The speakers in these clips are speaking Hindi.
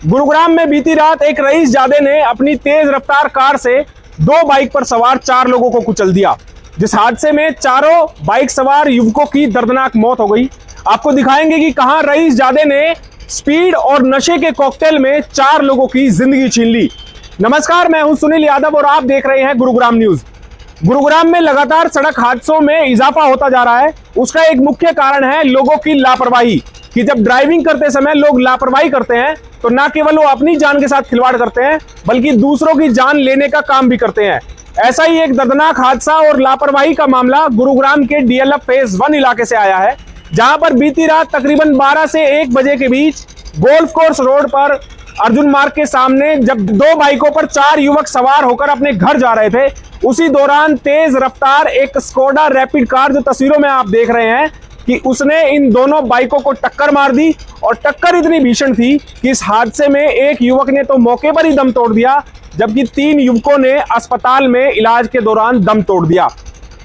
गुरुग्राम में बीती रात एक रईसजादे ने अपनी तेज रफ्तार कार से दो बाइक पर सवार 4 लोगों को कुचल दिया, जिस हादसे में चारों बाइक सवार युवकों की दर्दनाक मौत हो गई। आपको दिखाएंगे कि कहां रईसजादे ने स्पीड और नशे के कॉकटेल में 4 लोगों की जिंदगी छीन ली। नमस्कार, मैं हूं सुनील यादव और आप देख रहे हैं गुरुग्राम न्यूज। गुरुग्राम में लगातार सड़क हादसों में इजाफा होता जा रहा है। उसका एक मुख्य कारण है लोगों की लापरवाही, कि जब ड्राइविंग करते समय लोग लापरवाही करते हैं तो न केवल वो अपनी जान के साथ खिलवाड़ करते हैं बल्कि दूसरों की जान लेने का काम भी करते हैं। ऐसा ही एक दर्दनाक हादसा और लापरवाही का मामला गुरुग्राम के डीएलएफ फेज 1 इलाके से आया है, जहां पर बीती रात तकरीबन 12 से 1 बजे के बीच गोल्फ कोर्स रोड पर अर्जुन मार्ग के सामने जब 2 बाइकों पर 4 युवक सवार होकर अपने घर जा रहे थे, उसी दौरान तेज रफ्तार एक स्कोडा रैपिड कार, जो तस्वीरों में आप देख रहे हैं, कि उसने इन दोनों बाइकों को टक्कर मार दी। और टक्कर इतनी भीषण थी कि इस हादसे में एक युवक ने तो मौके पर ही दम तोड़ दिया, जबकि 3 युवकों ने अस्पताल में इलाज के दौरान दम तोड़ दिया।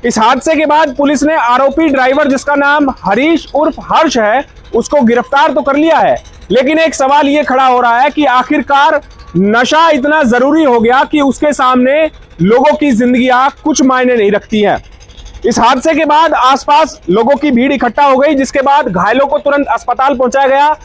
इस हादसे के बाद पुलिस ने आरोपी ड्राइवर, जिसका नाम हरीश उर्फ हर्ष है, उसको गिरफ्तार तो कर लिया है, लेकिन एक सवाल ये खड़ा हो रहा है कि आखिरकार नशा इतना जरूरी हो गया कि उसके सामने लोगों की जिंदगियां कुछ मायने नहीं रखती हैं। इस हादसे के बाद आसपास लोगों की भीड़ इकट्ठा हो गई, जिसके बाद घायलों को तुरंत अस्पताल पहुंचाया गया।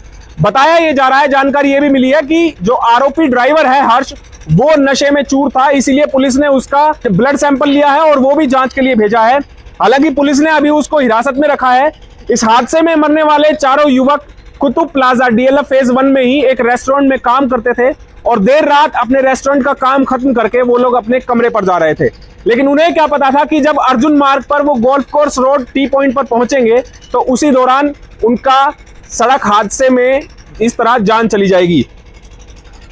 बताया ये जा रहा है, जानकारी ये भी मिली है कि जो आरोपी ड्राइवर है हर्ष, वो नशे में चूर था, इसीलिए पुलिस ने उसका ब्लड सैंपल लिया है और वो भी जांच के लिए भेजा है। हालांकि पुलिस ने अभी उसको हिरासत में रखा है। इस हादसे में मरने वाले 4 युवक कुतुब प्लाजा डीएलएफ फेज 1 में ही एक रेस्टोरेंट में काम करते थे और देर रात अपने रेस्टोरेंट का काम खत्म करके वो लोग अपने कमरे पर जा रहे थे। लेकिन उन्हें क्या पता था कि जब अर्जुन मार्ग पर वो golf course road T point पर पहुंचेंगे तो उसी दौरान उनका सड़क हादसे में इस तरह जान चली जाएगी।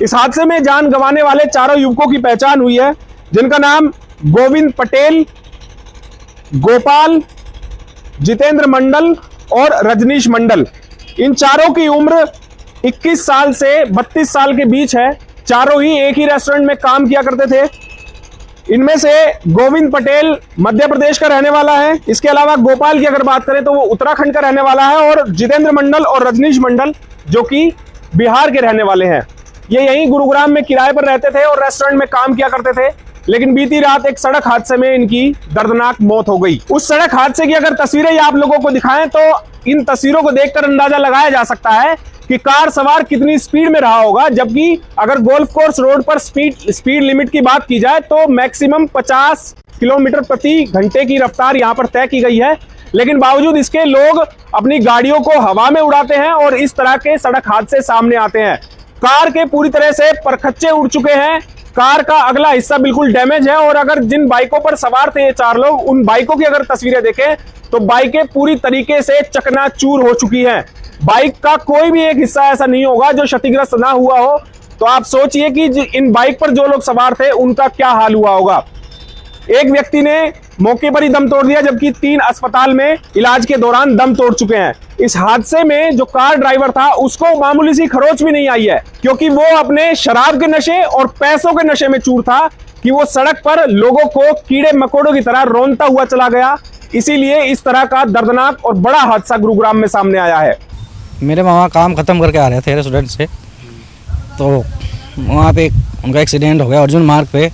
इस हादसे में जान गंवाने वाले 4 युवकों की पहचान हुई है, जिनका नाम गोविंद पटेल, गोपाल, जितेंद्र मंडल और रजनीश मंडल। इन 4 की उम्र 21 साल से 32 साल के बीच है। चारों ही एक ही रेस्टोरेंट में काम किया करते थे। इनमें से गोविंद पटेल मध्य प्रदेश का रहने वाला है। इसके अलावा गोपाल की अगर बात करें तो वो उत्तराखंड का रहने वाला है, और जितेंद्र मंडल और रजनीश मंडल जो कि बिहार के रहने वाले हैं। ये यहीं गुरुग्राम में किराए पर रहते थे और रेस्टोरेंट में काम किया करते थे, लेकिन बीती रात एक सड़क हादसे में इनकी दर्दनाक मौत हो गई। उस सड़क हादसे की अगर तस्वीरें आप लोगों को दिखाएं तो इन तस्वीरों को देखकर अंदाजा लगाया जा सकता है कि कार सवार कितनी स्पीड में रहा होगा। जबकि अगर गोल्फ कोर्स रोड पर स्पीड लिमिट की बात की जाए तो मैक्सिमम 50 किलोमीटर प्रति घंटे की रफ्तार यहां पर तय की गई है, लेकिन बावजूद इसके लोग अपनी गाड़ियों को हवा में उड़ाते हैं और इस तरह के सड़क हादसे सामने आते हैं। कार के पूरी तरह से परखच्चे उड़ चुके हैं, कार का अगला हिस्सा बिल्कुल डैमेज है। और अगर जिन बाइकों पर सवार थे ये 4 लोग, उन बाइकों की अगर तस्वीरें देखें तो बाइकें पूरी तरीके से चकनाचूर हो चुकी हैं। बाइक का कोई भी एक हिस्सा ऐसा नहीं होगा जो क्षतिग्रस्त ना हुआ हो। तो आप सोचिए कि इन बाइक पर जो लोग सवार थे उनका क्या हाल हुआ होगा। एक व्यक्ति ने मौके पर ही दम तोड़ दिया, जबकि 3 अस्पताल में इलाज के दौरान दम तोड़ चुके हैं। इस हादसे में जो कार ड्राइवर था उसको मामूली सी खरोच भी नहीं आई है, क्योंकि वो अपने शराब के नशे और पैसों के नशे में चूर था कि वो सड़क पर लोगों को कीड़े मकोड़ों की तरह रौंदता हुआ चला गया। इसीलिए इस तरह का दर्दनाक और बड़ा हादसा गुरुग्राम में सामने आया है। मेरे मामा काम ख़त्म करके आ रहे थे रेस्टोरेंट से, तो वहाँ पे उनका एक्सीडेंट हो गया अर्जुन मार्ग पे।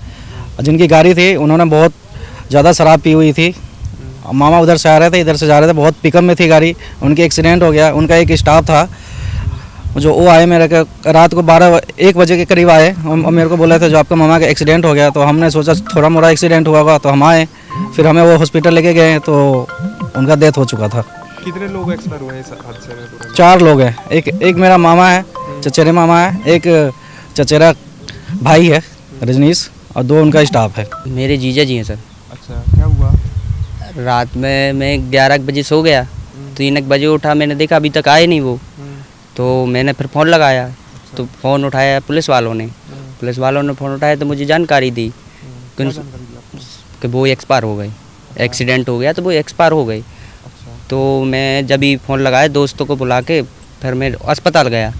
जिनकी गाड़ी थी उन्होंने बहुत ज़्यादा शराब पी हुई थी। मामा उधर से आ रहे थे, इधर से जा रहे थे, बहुत पिकअप में थी गाड़ी, उनकी एक्सीडेंट हो गया। उनका एक स्टाफ था जो वो आए मेरे के रात को 12-1 बजे के करीब आए और मेरे को बोला था जो आपका मामा का एक्सीडेंट हो गया। तो हमने सोचा थोड़ा मोड़ा एक्सीडेंट हुआ होगा, तो हम आए, फिर हमें वो हॉस्पिटल लेके गए तो उनका डेथ हो चुका था। कितने लोग एक्सपायर हुए इस हादसे में? 4 लोग हैं। एक मेरा मामा है, चचेरे मामा है, एक चचेरा भाई है रजनीश, और 2 उनका स्टाफ है। मेरे जीजा जी हैं सर। अच्छा, क्या हुआ? रात में मैं 11 बजे सो गया, 3 बजे उठा, मैंने देखा अभी तक आए नहीं वो, तो मैंने फिर फ़ोन लगाया। तो फ़ोन उठाया पुलिस वालों ने फ़ोन उठाया तो मुझे जानकारी दी कि वो एक्सपायर हो गए, एक्सीडेंट हो गया तो वो एक्सपायर हो गए। तो मैं जब ही फ़ोन लगाया दोस्तों को बुला के फिर मैं अस्पताल गया।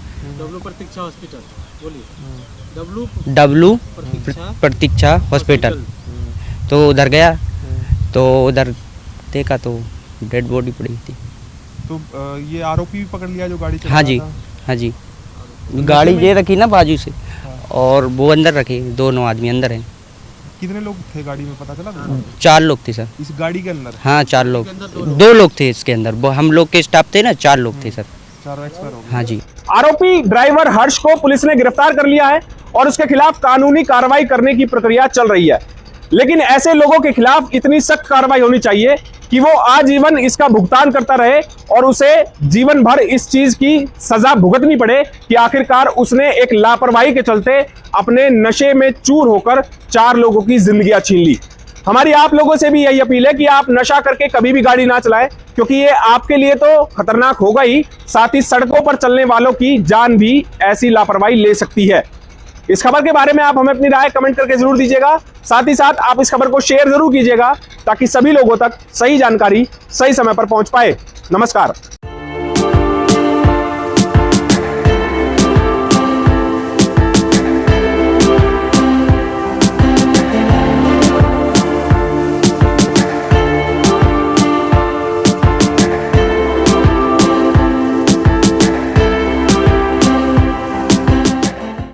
डब्लू प्रतीक्षा हॉस्पिटल। तो उधर गया तो उधर देखा तो डेड बॉडी पड़ी थी। तो ये आरोपी भी पकड़ लिया जो गाड़ी चला हाँ रहा जी, था? हाँ जी। गाड़ी ये रखी ना बाजू से, और वो अंदर रखे, दोनों आदमी अंदर हैं। कितने लोग थे गाड़ी में पता चला कुछ? 4 लोग थे सर। इस गाड़ी के अंदर हाँ 4 लोग, 2 लोग थे इसके अंदर, वो हम लोग के स्टाफ थे ना, 4 लोग थे सर। 4 एक्सपायर हो गए। हाँ जी। आरोपी ड्राइवर हर्ष को पुलिस ने गिरफ्तार कर लिया है और उसके खिलाफ कानूनी कार्रवाई करने की प्रक्रिया चल रही है। लेकिन ऐसे लोगों के खिलाफ इतनी सख्त कार्रवाई होनी चाहिए कि वो आजीवन इसका भुगतान करता रहे और उसे जीवन भर इस चीज की सजा भुगतनी पड़े कि आखिरकार उसने एक लापरवाही के चलते अपने नशे में चूर होकर 4 लोगों की जिंदगियां छीन ली। हमारी आप लोगों से भी यही अपील है कि आप नशा करके कभी भी गाड़ी ना चलाएं, क्योंकि ये आपके लिए तो खतरनाक होगा ही, साथ ही सड़कों पर चलने वालों की जान भी ऐसी लापरवाही ले सकती है। इस खबर के बारे में आप हमें अपनी राय कमेंट करके जरूर दीजिएगा। साथ ही साथ आप इस खबर को शेयर जरूर कीजिएगा ताकि सभी लोगों तक सही जानकारी सही समय पर पहुंच पाए। नमस्कार।